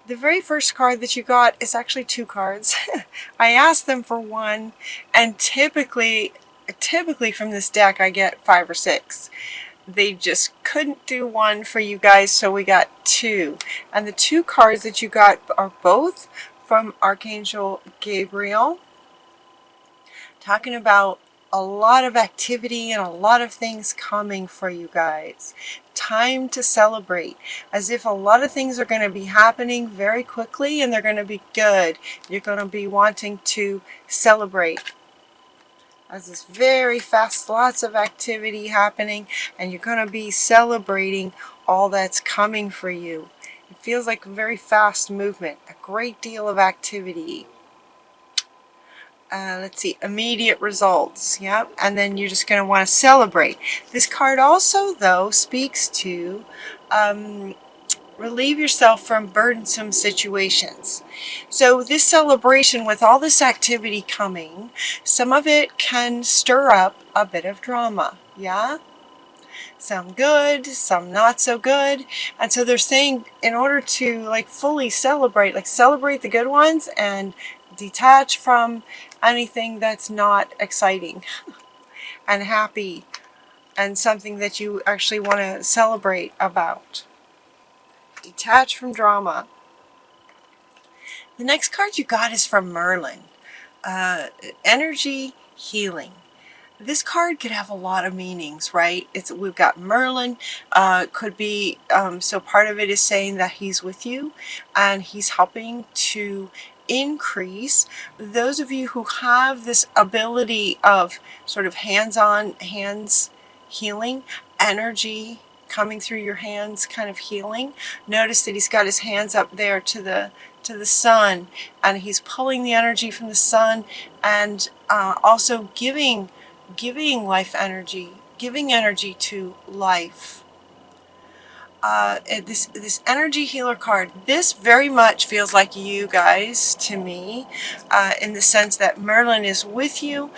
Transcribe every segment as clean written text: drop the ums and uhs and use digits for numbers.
the very first card that you got is actually 2 cards. I asked them for 1, and typically from this deck I get 5 or 6. They just couldn't do 1 for you guys, so we got 2. And the 2 cards that you got are both from Archangel Gabriel, talking about a lot of activity and a lot of things coming for you guys. Time to celebrate, as if a lot of things are going to be happening very quickly and they're going to be good. You're going to be wanting to celebrate. As this very fast, lots of activity happening, and you're going to be celebrating all that's coming for you. It feels like a very fast movement, a great deal of activity. Let's see, immediate results. Yep, and then you're just going to want to celebrate. This card also, though, speaks to relieve yourself from burdensome situations. So this celebration, with all this activity coming, some of it can stir up a bit of drama. Yeah? Some good, some not so good. And so they're saying, in order to like fully celebrate, like celebrate the good ones and detach from anything that's not exciting and happy and something that you actually want to celebrate about. Detach from drama. The next card you got is from Merlin. Energy healing. This card could have a lot of meanings, right? We've got Merlin. Could be, so part of it is saying that he's with you and he's helping to increase those of you who have this ability of sort of hands-on, hands healing, energy coming through your hands kind of healing. Notice that he's got his hands up there to the sun, and he's pulling the energy from the sun, and also giving life energy, giving energy to life. This energy healer card, this very much feels like you guys to me, in the sense that Merlin is with you.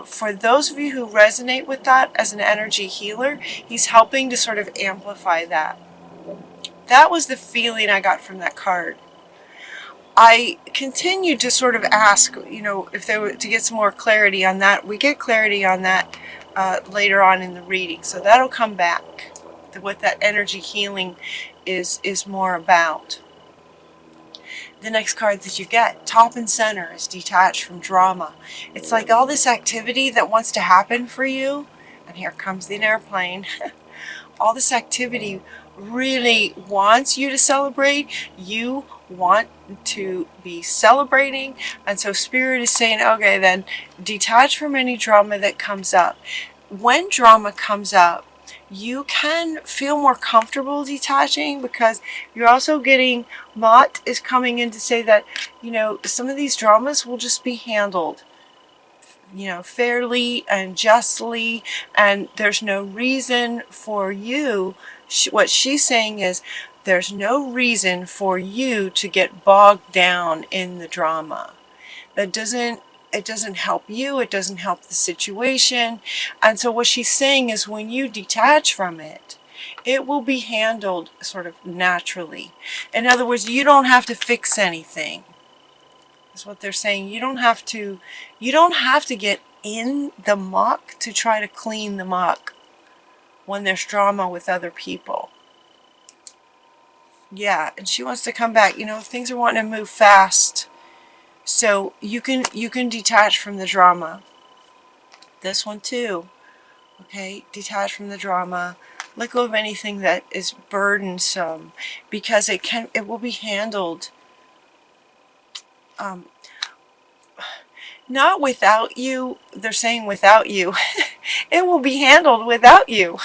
For those of you who resonate with that as an energy healer, he's helping to sort of amplify that. That was the feeling I got from that card. I continued to sort of ask, if they were to get some more clarity on that. We get clarity on that later on in the reading, so that'll come back. What that energy healing is more about. The next card that you get, top and center, is detached from drama. It's like all this activity that wants to happen for you, and here comes the airplane. All this activity really wants you to celebrate. You want to be celebrating, and so Spirit is saying, okay, then detach from any drama that comes up. When drama comes up, you can feel more comfortable detaching, because you're also getting, Mott is coming in to say that, some of these dramas will just be handled, fairly and justly, and there's no reason for you, what she's saying is, there's no reason for you to get bogged down in the drama. It doesn't help you, it doesn't help the situation. And so what she's saying is, when you detach from it, it will be handled sort of naturally. In other words, you don't have to fix anything. That's what they're saying. You don't have to get in the muck to try to clean the muck when there's drama with other people. Yeah, and she wants to come back. Things are wanting to move fast. So you can detach from the drama. This one too. Okay, detach from the drama. Let go of anything that is burdensome, because it will be handled not without you. They're saying without you. It will be handled without you.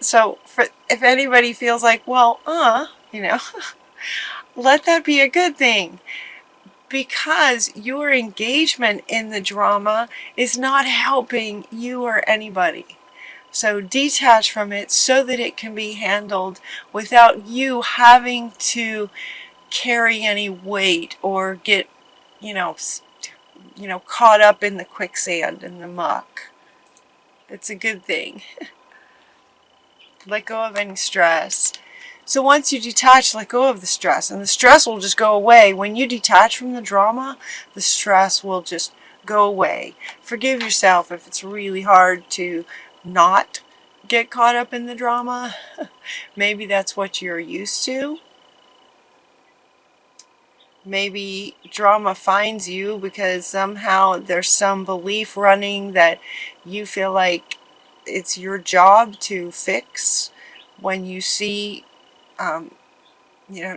So if anybody feels like, well, let that be a good thing, because your engagement in the drama is not helping you or anybody. So detach from it so that it can be handled without you having to carry any weight or get, caught up in the quicksand and the muck. It's a good thing. Let go of any stress. So once you detach, let go of the stress, and the stress will just go away. When you detach from the drama, the stress will just go away. Forgive yourself if it's really hard to not get caught up in the drama. Maybe that's what you're used to. Maybe drama finds you because somehow there's some belief running that you feel like it's your job to fix. When you see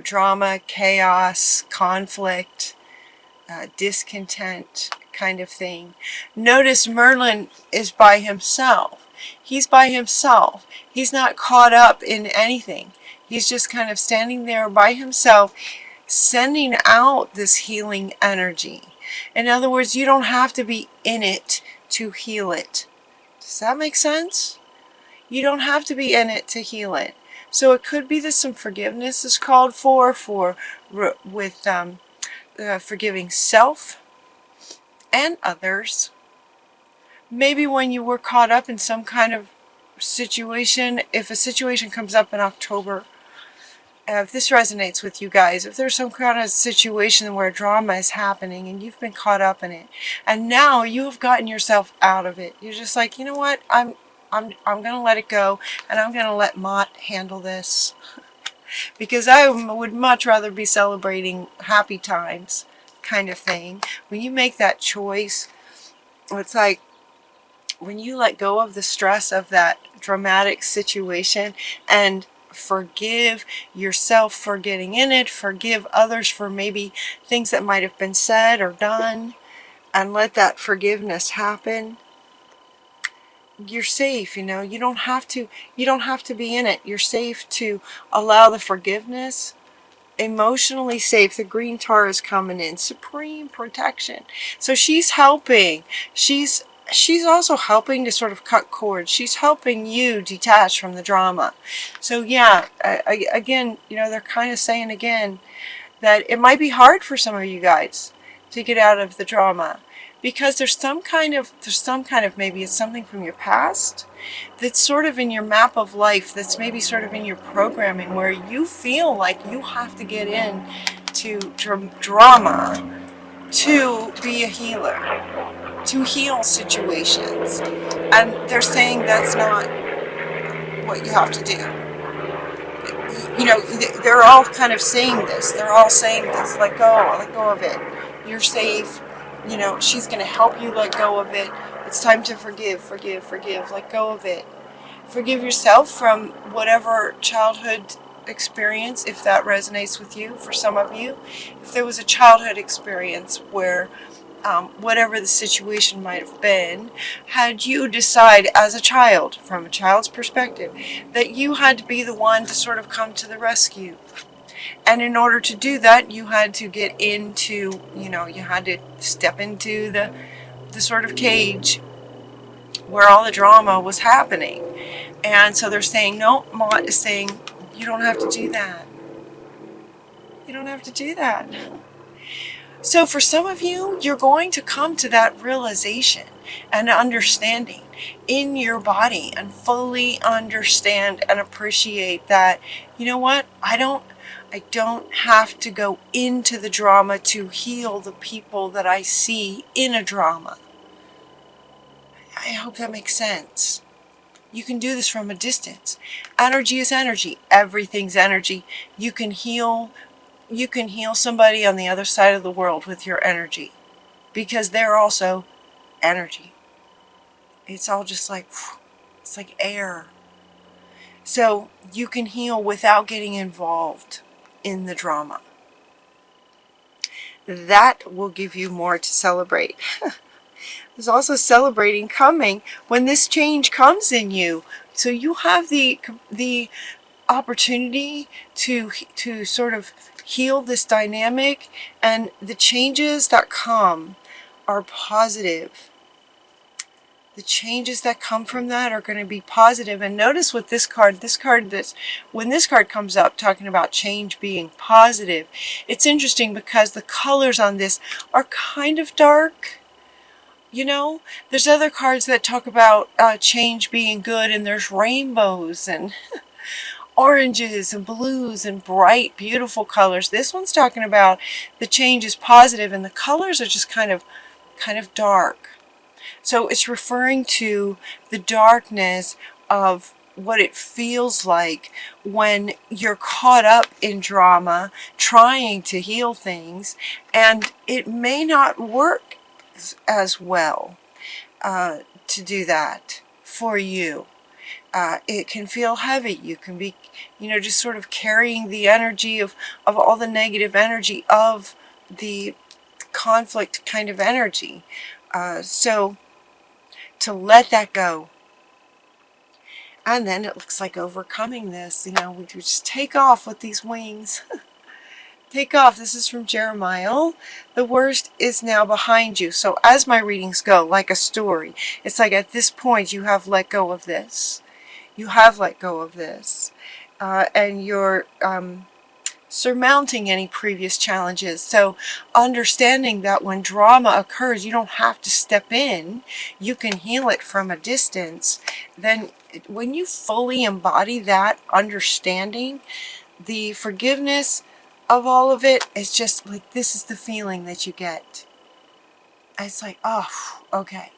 drama, chaos, conflict, discontent kind of thing. Notice Merlin is by himself. He's by himself. He's not caught up in anything. He's just kind of standing there by himself, sending out this healing energy. In other words, you don't have to be in it to heal it. Does that make sense? You don't have to be in it to heal it. So it could be that some forgiveness is called for with forgiving self and others. Maybe when you were caught up in some kind of situation, if a situation comes up in October, if this resonates with you guys, if there's some kind of situation where drama is happening and you've been caught up in it, and now you have gotten yourself out of it, you're just like, you know what, I'm going to let it go, and I'm going to let Mott handle this, because I would much rather be celebrating happy times, kind of thing. When you make that choice, it's like when you let go of the stress of that dramatic situation and forgive yourself for getting in it, forgive others for maybe things that might have been said or done, and let that forgiveness happen, you're safe. You don't have to be in it. You're safe to allow the forgiveness. Emotionally safe. The green Taurus coming in, supreme protection. So she's helping. She's also helping to sort of cut cords. She's helping you detach from the drama. So yeah, again, they're kind of saying again that it might be hard for some of you guys to get out of the drama, because there's some kind of maybe it's something from your past that's sort of in your map of life, that's maybe sort of in your programming, where you feel like you have to get in to drama to be a healer, to heal situations. And they're saying that's not what you have to do. They're all kind of saying this. They're all saying this. Let go of it. You're safe. She's going to help you let go of it. It's time to forgive. Let go of it. Forgive yourself from whatever childhood experience, if that resonates with you. For some of you, if there was a childhood experience where whatever the situation might have been, had you decide as a child, from a child's perspective, that you had to be the one to sort of come to the rescue. And in order to do that, you had to get into, you had to step into the sort of cage where all the drama was happening. And so they're saying, no, Mott is saying, you don't have to do that. You don't have to do that. So for some of you, you're going to come to that realization and understanding in your body and fully understand and appreciate that, you know what, I don't have to go into the drama to heal the people that I see in a drama. I hope that makes sense. You can do this from a distance. Energy is energy. Everything's energy. You can heal somebody on the other side of the world with your energy, because they're also energy. It's all just like, it's like air. So you can heal without getting involved in the drama. That will give you more to celebrate. There's also celebrating coming when this change comes in you. So you have the opportunity to sort of heal this dynamic, and the changes that come are positive. The changes that come from that are going to be positive. And notice with when this card comes up talking about change being positive, it's interesting because the colors on this are kind of dark. There's other cards that talk about change being good, and there's rainbows and oranges and blues and bright, beautiful colors. This one's talking about the change is positive and the colors are just kind of dark. So it's referring to the darkness of what it feels like when you're caught up in drama, trying to heal things, and it may not work as well to do that for you. It can feel heavy. You can be, just sort of carrying the energy of all the negative energy of the conflict kind of energy. So to let that go. And then it looks like overcoming this, we just take off with these wings. Take off. This is from Jeremiah. The worst is now behind you. So as my readings go, like a story, it's like at this point you have let go of this. You have let go of this. And you're surmounting any previous challenges. So understanding that when drama occurs, you don't have to step in. You can heal it from a distance. Then when you fully embody that understanding, the forgiveness of all of it is just like, this is the feeling that you get. It's like, oh, okay,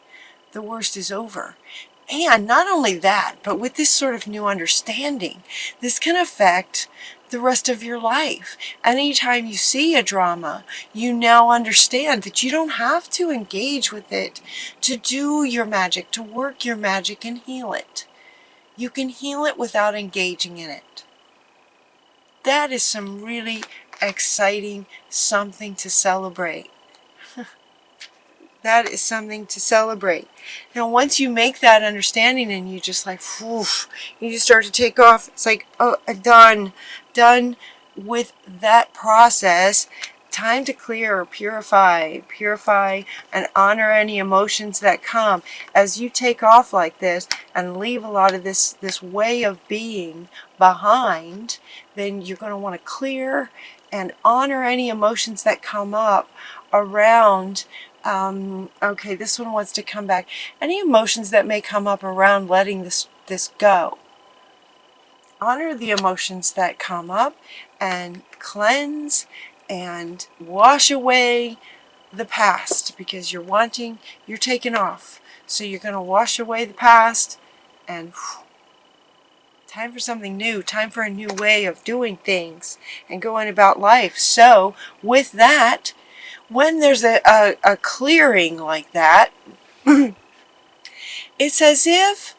the worst is over. And not only that, but with this sort of new understanding, this can affect the rest of your life. Anytime you see a drama, you now understand that you don't have to engage with it to do your magic, to work your magic and heal it. You can heal it without engaging in it. That is some really exciting something to celebrate. That is something to celebrate. Now, once you make that understanding and you just like, whew, you just start to take off, it's like, oh, done with that process. Time to clear, purify, and honor any emotions that come. As you take off like this and leave a lot of this way of being behind, then you're going to want to clear and honor any emotions that come up around. Okay, this one wants to come back. Any emotions that may come up around letting this go. Honor the emotions that come up and cleanse and wash away the past, because you're taking off. So you're going to wash away the past and time for something new, time for a new way of doing things and going about life. So with that, when there's a clearing like that, it's as if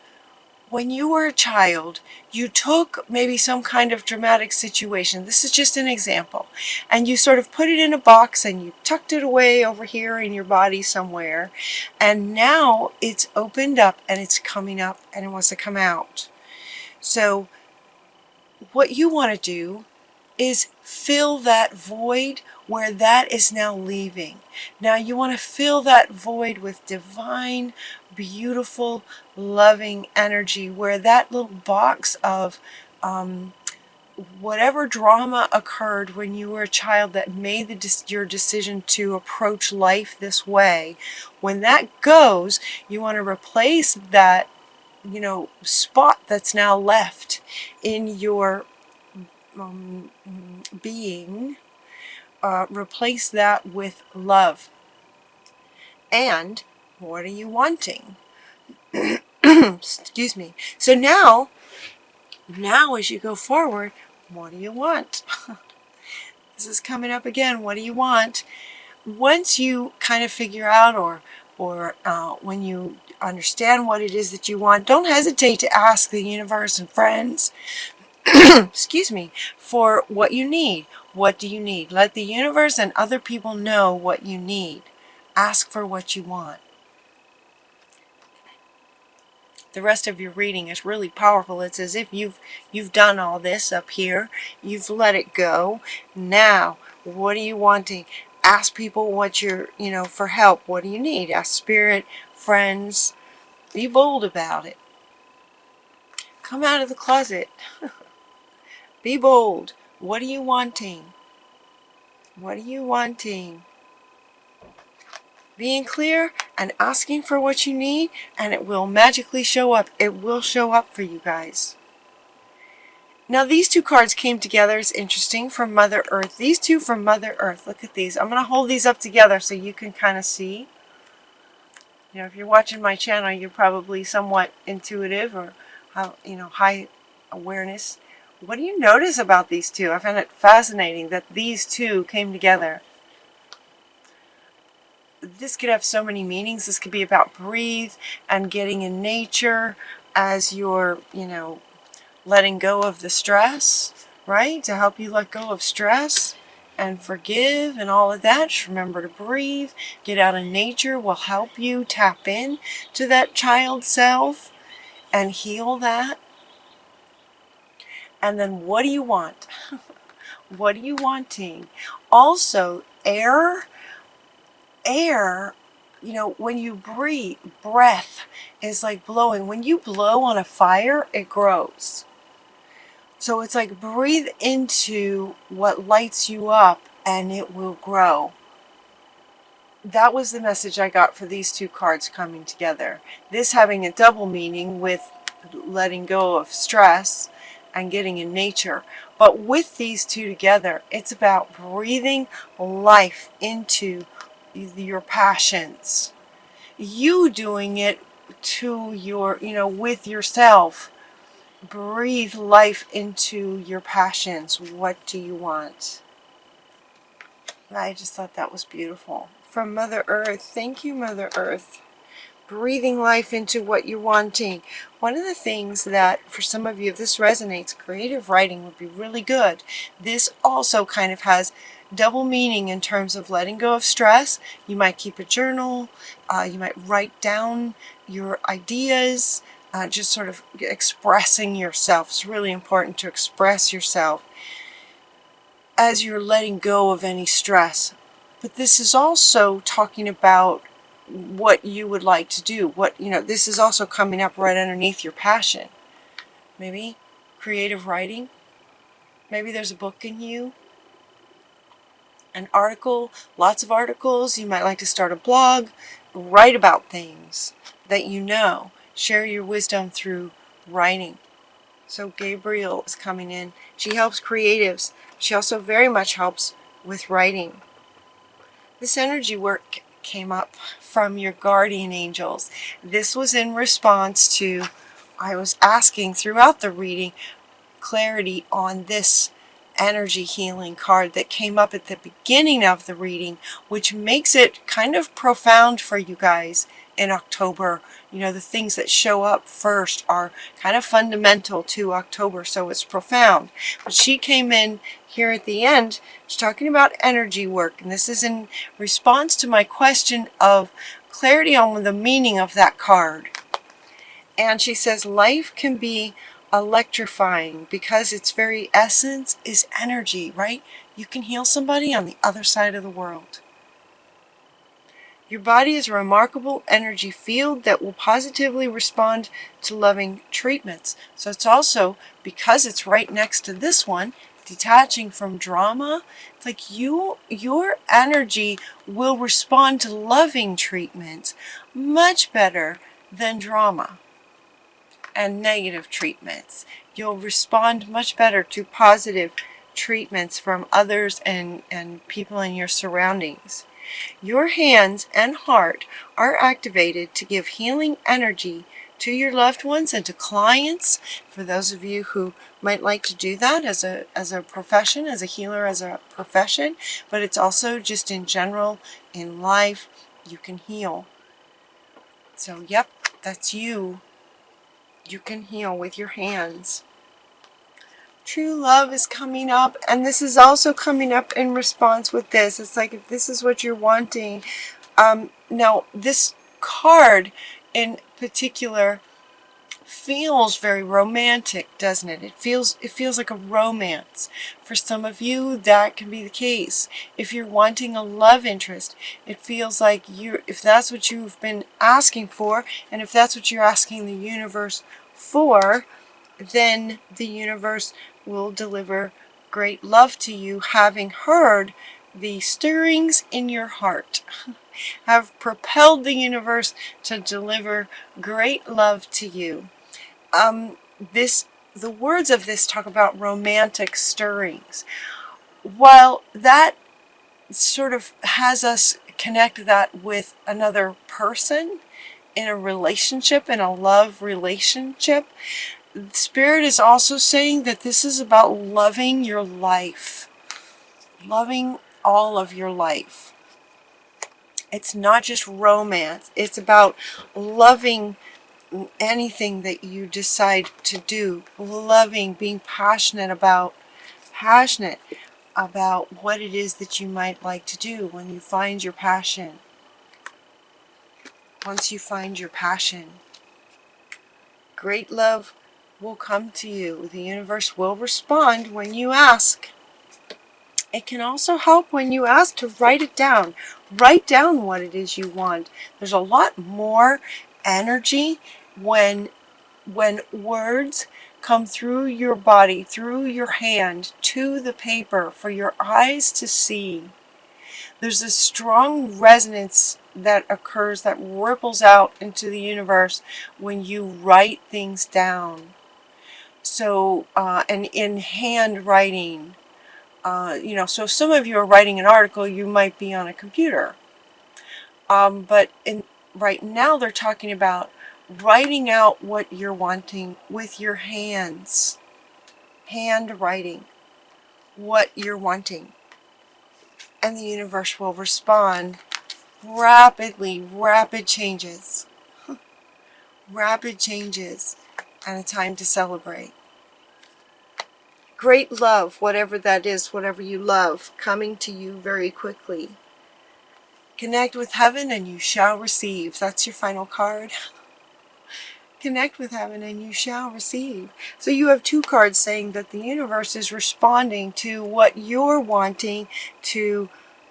when you were a child, you took maybe some kind of dramatic situation. This is just an example. And you sort of put it in a box and you tucked it away over here in your body somewhere. And now it's opened up and it's coming up and it wants to come out. So what you want to do is fill that void where that is now leaving. Now you want to fill that void with divine, beautiful, loving energy, where that little box of whatever drama occurred when you were a child that made your decision to approach life this way, when that goes, you want to replace that spot that's now left in your being, replace that with love. And what are you wanting? Excuse me. So now as you go forward, what do you want? This is coming up again. What do you want? Once you kind of figure out, or when you understand what it is that you want, don't hesitate to ask the universe and friends excuse me, for what you need. What do you need? Let the universe and other people know what you need. Ask for what you want. The rest of your reading is really powerful. It's as if you've done all this up here. You've let it go. Now, what are you wanting? Ask people what you're, for help. What do you need? Ask spirit, friends. Be bold about it. Come out of the closet. Be bold. What are you wanting? What are you wanting? Being clear and asking for what you need, and it will magically show up. It will show up for you guys. Now these two cards came together. It's interesting, from Mother Earth. These two from Mother Earth. Look at these. I'm going to hold these up together so you can kind of see. You know, if you're watching my channel, you're probably somewhat intuitive or high awareness. What do you notice about these two? I find it fascinating that these two came together. This could have so many meanings. This could be about breathe and getting in nature as you're, letting go of the stress, right? To help you let go of stress and forgive and all of that. Just remember to breathe. Get out in nature will help you tap in to that child self and heal that. And then what do you want? What are you wanting? Also, air, when you breathe, breath is like blowing. When you blow on a fire, it grows. So it's like breathe into what lights you up and it will grow. That was the message I got for these two cards coming together. This having a double meaning with letting go of stress and getting in nature. But with these two together, it's about breathing life into your passions. You doing it to your, with yourself. Breathe life into your passions. What do you want? I just thought that was beautiful. From Mother Earth. Thank you, Mother Earth. Breathing life into what you're wanting. One of the things that, for some of you, if this resonates, creative writing would be really good. This also kind of has double meaning in terms of letting go of stress. You might keep a journal. You might write down your ideas. Just sort of expressing yourself. It's really important to express yourself as you're letting go of any stress. But this is also talking about what you would like to do. This is also coming up right underneath your passion. Maybe creative writing. Maybe there's a book in you. An article, lots of articles. You might like to start a blog. Write about things that you know. Share your wisdom through writing. So Gabriel is coming in. She helps creatives. She also very much helps with writing. This energy work came up from your guardian angels. This was in response to, I was asking throughout the reading, clarity on this energy healing card that came up at the beginning of the reading, which makes it kind of profound for you guys in October. The things that show up first are kind of fundamental to October, so it's profound. But she came in here at the end. She's talking about energy work, and this is in response to my question of clarity on the meaning of that card. And she says life can be electrifying because its very essence is energy, right? You can heal somebody on the other side of the world. Your body is a remarkable energy field that will positively respond to loving treatments. So it's also, because it's right next to this one, detaching from drama, it's like your energy will respond to loving treatments much better than drama and negative treatments. You'll respond much better to positive treatments from others and people in your surroundings. Your hands and heart are activated to give healing energy to your loved ones and to clients, for those of you who might like to do that as a profession, as a healer, as a profession, but it's also just in general in life, you can heal. So yep, that's you. You can heal with your hands. True love is coming up, and this is also coming up in response with this. It's like, if this is what you're wanting. Now, this card in particular feels very romantic, doesn't it? It feels like a romance. For some of you, that can be the case. If you're wanting a love interest, it feels like if that's what you've been asking for, and if that's what you're asking the universe for, then the universe will deliver great love to you, having heard the stirrings in your heart have propelled the universe to deliver great love to you. This the words of this talk about romantic stirrings. While that sort of has us connect that with another person in a relationship, in a love relationship, Spirit is also saying that this is about loving your life, loving all of your life. It's not just romance, it's about loving anything that you decide to do, loving, being passionate about what it is that you might like to do when you find your passion. Once you find your passion, great love will come to you. The universe will respond when you ask. It can also help when you ask to write it down. Write down what it is you want. There's a lot more energy when words come through your body, through your hand, to the paper for your eyes to see. There's a strong resonance that occurs, that ripples out into the universe when you write things down. So, and in handwriting, so some of you are writing an article, you might be on a computer. But right now they're talking about writing out what you're wanting with your hands. Handwriting what you're wanting. And the universe will respond rapidly. Rapid changes. Rapid changes. And a time to celebrate. Great love, whatever that is, whatever you love, coming to you very quickly. Connect with heaven and you shall receive. That's your final card. Connect with heaven and you shall receive. So you have two cards saying that the universe is responding to what you're wanting to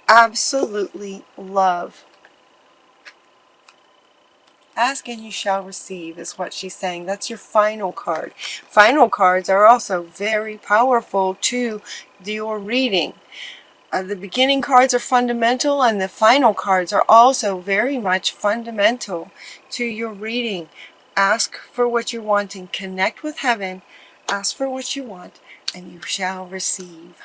absolutely love. Ask and you shall receive is what she's saying. That's your final card. Final cards are also very powerful to your reading. The beginning cards are fundamental and the final cards are also very much fundamental to your reading. Ask for what you're wanting. Connect with heaven. Ask for what you want and you shall receive.